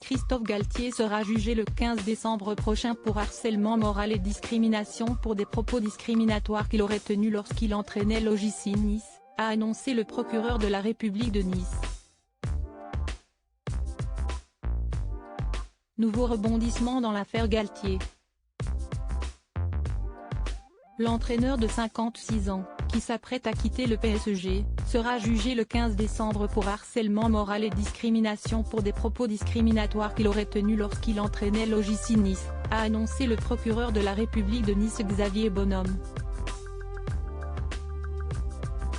Christophe Galtier sera jugé le 15 décembre prochain pour harcèlement moral et discrimination pour des propos discriminatoires qu'il aurait tenus lorsqu'il entraînait l'OGC Nice, a annoncé le procureur de la République de Nice. Nouveau rebondissement dans l'affaire Galtier. L'entraîneur de 56 ans, qui s'apprête à quitter le PSG, sera jugé le 15 décembre pour harcèlement moral et discrimination pour des propos discriminatoires qu'il aurait tenus lorsqu'il entraînait l'OGC Nice, a annoncé le procureur de la République de Nice Xavier Bonhomme.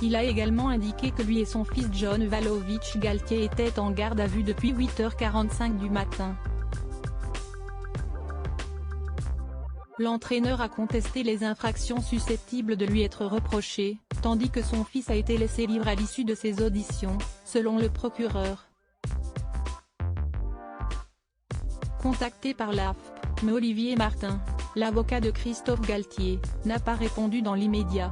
Il a également indiqué que lui et son fils John Vlahovic Galtier étaient en garde à vue depuis 8h45 du matin. L'entraîneur a contesté les infractions susceptibles de lui être reprochées, tandis que son fils a été laissé libre à l'issue de ses auditions, selon le procureur. Contacté par l'AFP, mais Olivier Martin, l'avocat de Christophe Galtier, n'a pas répondu dans l'immédiat.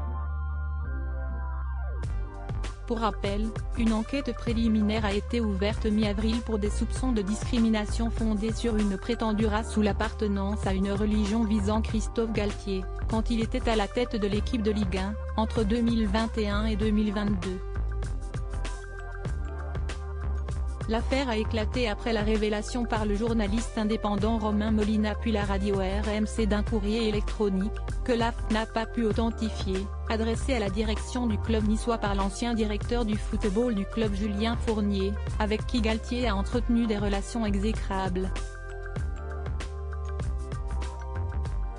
Pour rappel, une enquête préliminaire a été ouverte mi-avril pour des soupçons de discrimination fondés sur une prétendue race ou l'appartenance à une religion visant Christophe Galtier, quand il était à la tête de l'équipe de Ligue 1, entre 2021 et 2022. L'affaire a éclaté après la révélation par le journaliste indépendant Romain Molina puis la radio RMC d'un courrier électronique, que l'AFP n'a pas pu authentifier, adressé à la direction du club niçois par l'ancien directeur du football du club Julien Fournier, avec qui Galtier a entretenu des relations exécrables.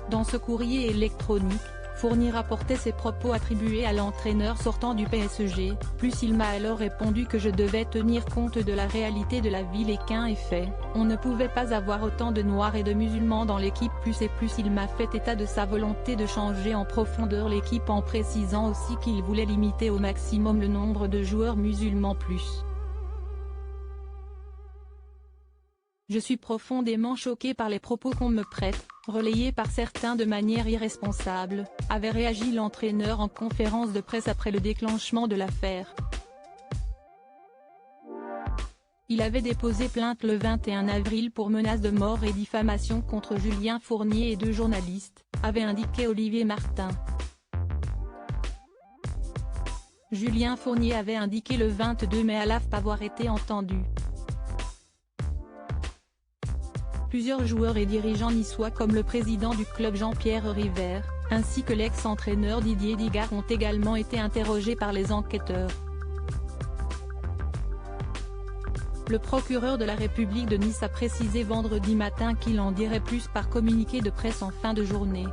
Dans ce courrier électronique, Fournier rapportait ses propos attribués à l'entraîneur sortant du PSG, plus il m'a alors répondu que je devais tenir compte de la réalité de la ville et qu'un est fait, on ne pouvait pas avoir autant de noirs et de musulmans dans l'équipe plus il m'a fait état de sa volonté de changer en profondeur l'équipe en précisant aussi qu'il voulait limiter au maximum le nombre de joueurs musulmans plus. Je suis profondément choqué par les propos qu'on me prête, relayés par certains de manière irresponsable, avait réagi l'entraîneur en conférence de presse après le déclenchement de l'affaire. Il avait déposé plainte le 21 avril pour menaces de mort et diffamation contre Julien Fournier et 2 journalistes, avait indiqué Olivier Martin. Julien Fournier avait indiqué le 22 mai à l'AFP avoir été entendu. Plusieurs joueurs et dirigeants niçois comme le président du club Jean-Pierre River, ainsi que l'ex-entraîneur Didier Digard ont également été interrogés par les enquêteurs. Le procureur de la République de Nice a précisé vendredi matin qu'il en dirait plus par communiqué de presse en fin de journée.